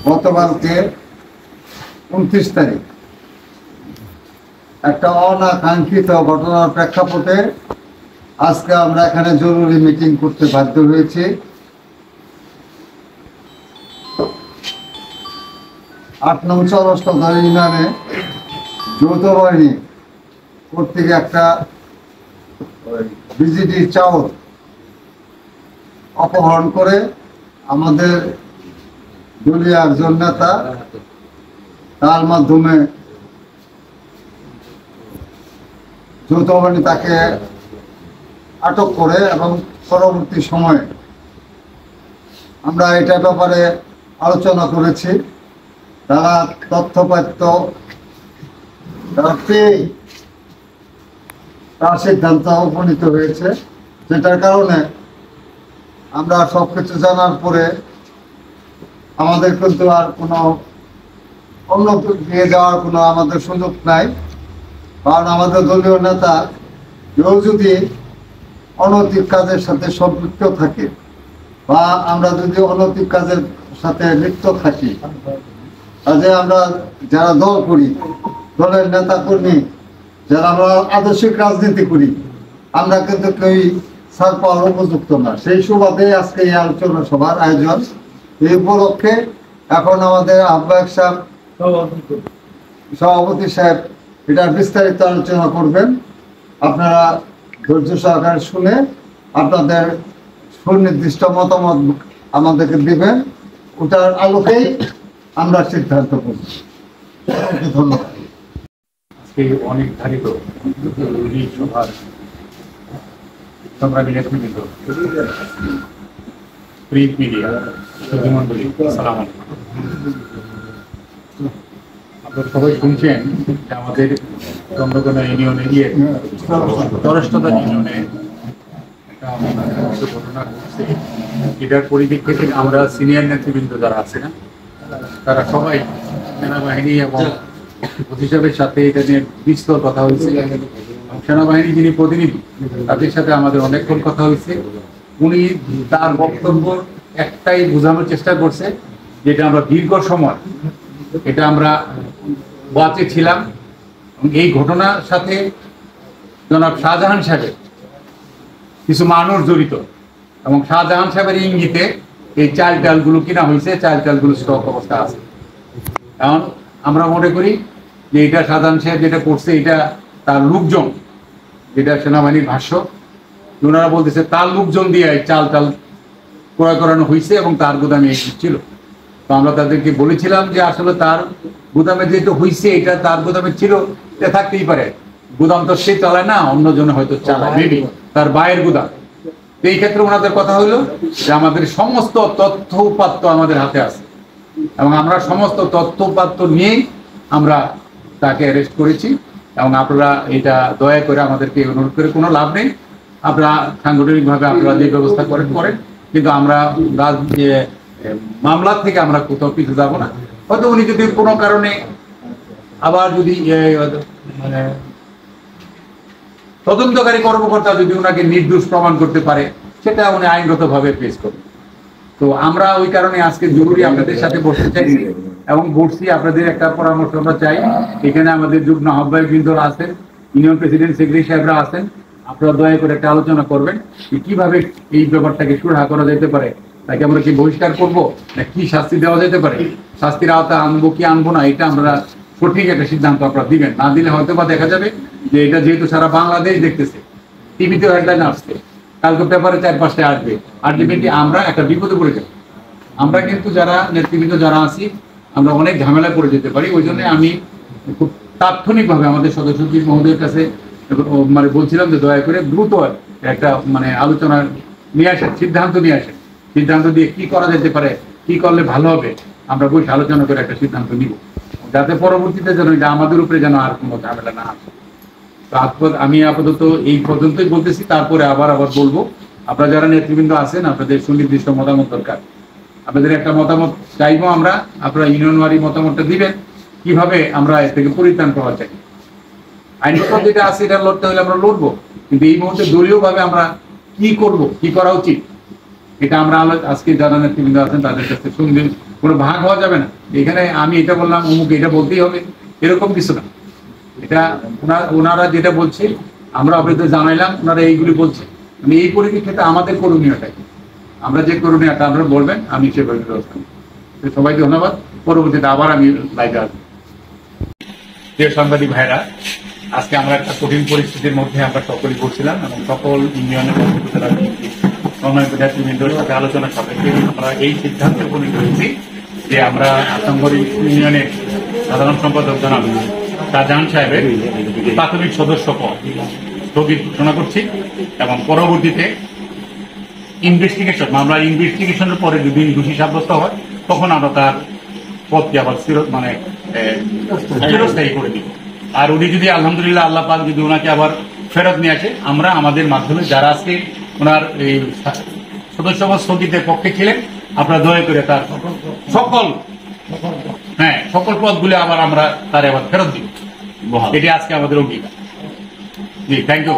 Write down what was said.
গতকালকে 29 তারিখ একটা অনাকাঙ্ক্ষিত ঘটনার প্রেক্ষাপটে আজকে আমরা এখানে জরুরি মিটিং করতে বাধ্য হয়েছি। 8 নং চরস্তদার ইউনিয়নে যৌথ বাহিনী কর্তৃক একটা বিজিডি চাউল অপহরণ করে আমাদের দলীয় একজন নেতা তার মাধ্যমে যৌথ বাহিনী তাকে আটক করে এবং পরবর্তী সময়ে আমরা এটার ব্যাপারে আলোচনা করেছি। তারা তথ্যপাত্য তারা পেয়ে তার সিদ্ধান্ত উপনীত হয়েছে, যেটার কারণে আমরা সবকিছু জানার পরে আমাদের কিন্তু আর কোনো অন্য দিয়ে যাওয়ার কোনো আমাদের সুযোগ নাই। কারণ আমাদের দলীয় নেতা কেউ যদি অনৈতিক কাজের সাথে সম্পৃক্ত থাকে বা আমরা যদি অনৈতিক কাজের সাথে লিপ্ত থাকি, কাজে আমরা যারা দল করি, দলের নেতা কর্মী যারা আমরা আদর্শিক রাজনীতি করি, আমরা কিন্তু কেউই ছাড় পাওয়ার উপযুক্ত না। সেই সুবাদে আজকে এই আলোচনা সভার আয়োজন। এই উপলক্ষে এখন আমাদের আহ্বায়ক সাহেব, সভাপতি সাহেব এটার বিস্তারিত আলোচনা করবেন। আপনারা ধৈর্য সহকারে শুনে আপনাদের সুনির্দিষ্ট মতামত আমাদেরকে দিবেন, ওটার আলোকেই আমরা সিদ্ধান্ত করব। ধন্যবাদ। আজকে অনেক ধারিত সভার সংগ্রামী নেতৃবৃন্দ, প্রিন্ট মিডিয়া সুধীমণ্ডলী, আসসালামু আলাইকুম। আপনারা সবাই শুনছেন যে আমাদের চন্দ্রকোনা ইউনিয়নে গিয়ে চরস্তদার ইউনিয়নে একটা ঘটনা ঘটছে। এটার পরিপ্রেক্ষিতে আমরা সিনিয়র নেতৃবৃন্দ যারা আছে না, তারা সবাই সেনাবাহিনী এবং হিসাবের সাথে এটা নিয়ে বিস্তর কথা হয়েছে। সেনাবাহিনী যিনি প্রতিনিধি তাদের সাথে আমাদের অনেকক্ষণ কথা হয়েছে। উনি তার বক্তব্য একটাই বোঝানোর চেষ্টা করছে, যেটা আমরা দীর্ঘ সময় এটা আমরা ওয়াচে ছিলাম। এই ঘটনার সাথে জনাব শাহজাহান সাহেবের কিছু মানুষ জড়িত এবং শাহজাহান সাহেবের ইঙ্গিতে এই চাল ডালগুলো কিনা হয়েছে, চাল ডালগুলো স্টক অবস্থা আছে। কারণ আমরা মনে করি যে এটা শাহজাহান সাহেব যেটা করছে এটা তার লোকজন, যেটা সেনাবাহিনীর ভাষ্য, ওনারা বলতেছে তার লোকজন দিয়ে চাল টাল ক্রয় করানো হয়েছে এবং তার গুদামে ছিল। তো আমরা তাদেরকে বলেছিলাম যে আসলে তার গুদামে যেহেতু হয়েছে, এটা তার গুদামে ছিল, এটা থাকতেই পারে। গুদাম তো সে চালায় না, অন্যজনে হয়তো চালায়, মেবি তার বাইরের গুদাম। তো এই ক্ষেত্রে ওনাদের কথা হলো যে আমাদের সমস্ত তথ্য উপাত্ত আমাদের হাতে আছে এবং আমরা সমস্ত তথ্য উপাত্ত নিয়েই আমরা তাকে অ্যারেস্ট করেছি। এবং আপনারা এটা দয়া করে আমাদেরকে অনুরোধ করে কোনো লাভ নেই, আপনারা সাংগঠনিকভাবে আপনারা যে ব্যবস্থা করেন, কিন্তু আমরা মামলা থেকে আমরা কোথাও পিছু যাবো না। হয়তো উনি যদি কোনো কারণে আবার যদি মানে তদন্তকারী কর্মকর্তা যদি ওনাকে নির্দোষ প্রমাণ করতে পারে, সেটা উনি আইনগতভাবে পেশ করবেন। তো আমরা ওই কারণে আজকে জরুরি আপনাদের সাথে বসতে চাইছি এবং বসছি। আপনাদের একটা পরামর্শ আমরা চাই। এখানে আমাদের যুগ্ম আহ্বায়কবৃন্দ আছেন, ইউনিয়ন প্রেসিডেন্ট, সেক্রেটারি সাহেবরা আছেন। আপনারা দয়া করে একটা আলোচনা করবেন কিভাবে এই ব্যাপারটাকে সুরাহা করা যেতে পারে। তাকে আমরা কি বহিষ্কার করবো না কি শাস্তি দেওয়া যেতে পারে, শাস্তির আওতা আনবো কি আনবো না, এটা আমরা সঠিক একটা সিদ্ধান্ত আপনারা দিবেন। না দিলে হয়তো বা দেখা যাবে যে এটা যেহেতু সারা বাংলাদেশ দেখতেছে, টিভিতেও হেডলাইন আসছে, কালকে পেপারে 4-5টায় আসবে, আলটিমেটলি আমরা একটা বিপদে পড়ে যাব। আমরা কিন্তু যারা নেতৃবৃন্দ যারা আছি, আমরা অনেক ঝামেলায় পড়ে যেতে পারি। ওই জন্য আমি খুব তাৎক্ষণিকভাবে আমাদের সদস্য সচিব মহোদয়ের কাছে মানে বলছিলাম যে দয়া করে দ্রুত একটা মানে আলোচনা নিয়ে আসেন, সিদ্ধান্ত নিয়ে আসেন। সিদ্ধান্ত দিয়ে কি করা যেতে পারে, কি করলে ভালো হবে, আমরা বসে আলোচনা করে একটা সিদ্ধান্ত নিব, যাতে পরবর্তীতে যেন এটা আমাদের উপরে যেন আর কোনো ঝামেলা না আসে। তো আমি আপাতত এই পর্যন্তই বলতেছি, তারপরে আবার বলবো। আপনারা যারা নেতৃবৃন্দ আছেন, আপনাদের সুনির্দিষ্ট মতামত দরকার। আপনাদের একটা মতামত চাইবো আমরা, আপনারা ইউনিয়নওয়ারি মতামতটা দিবেন কিভাবে আমরা এর থেকে পরিত্রাণ পাওয়া চাই। আইনগত যেটা আছে এটা লড়তে হলে আমরা লড়বো, কিন্তু এই মুহূর্তে দলীয়ভাবে আমরা কি করব, কি করা উচিত, এটা আমরা আজকে যারা নেতৃবৃন্দ আছেন তাদের কাছে শুনবেন, কোনো ভাগ হওয়া যাবে না। এখানে আমি এটা বললাম অমুক এটা বলতেই হবে এরকম কিছু না। এটা ওনারা যেটা বলছে আমরা আপনাদের জানাইলাম, ওনারা এইগুলি বলছে। মানে এই পরিপ্রেক্ষিতে আমাদের করণীয়টাই, আমরা যে করণীয়টা আপনারা বলবেন আমি সেভাবে ব্যবস্থা নেব। সবাইকে ধন্যবাদ। পরবর্তীতে আবার আমি লাইভে আসবো। প্রিয় সাংবাদিক ভাইরা, আজকে আমরা একটা কঠিন পরিস্থিতির মধ্যে আমরা সকলেই করছিলাম এবং সকল ইউনিয়নের সম্মানিত নেতৃবৃন্দের সাথে আলোচনা সাপেক্ষে আমরা এই সিদ্ধান্তে উপনীত হয়েছি যে আমরা আসামগড় ইউনিয়নের সাধারণ সম্পাদক জনাব শাহজাহান সাহেবের প্রাথমিক সদস্য পদ স্থগিত ঘোষণা করছি এবং পরবর্তীতে আমরা ইনভেস্টিগেশনের পরে যদি দোষী সাব্যস্ত হয় তখন আমরা তার পদকে আবার চিরস্থায়ী করে দিব। আর উনি যদি আলহামদুলিল্লাহ আল্লাহ পাক যদি ওনাকে আবার ফেরত নিয়ে আসে, আমরা আমাদের মাধ্যমে যারা আজকে ওনার এই সদস্য স্থগিতের পক্ষে ছিলেন আপনারা দয়া করে তার সকল পদগুলি আবার আমরা তার আবার ফেরত দিব। এটি আজকে আমাদের অঙ্গীকার। জি, থ্যাংক ইউ।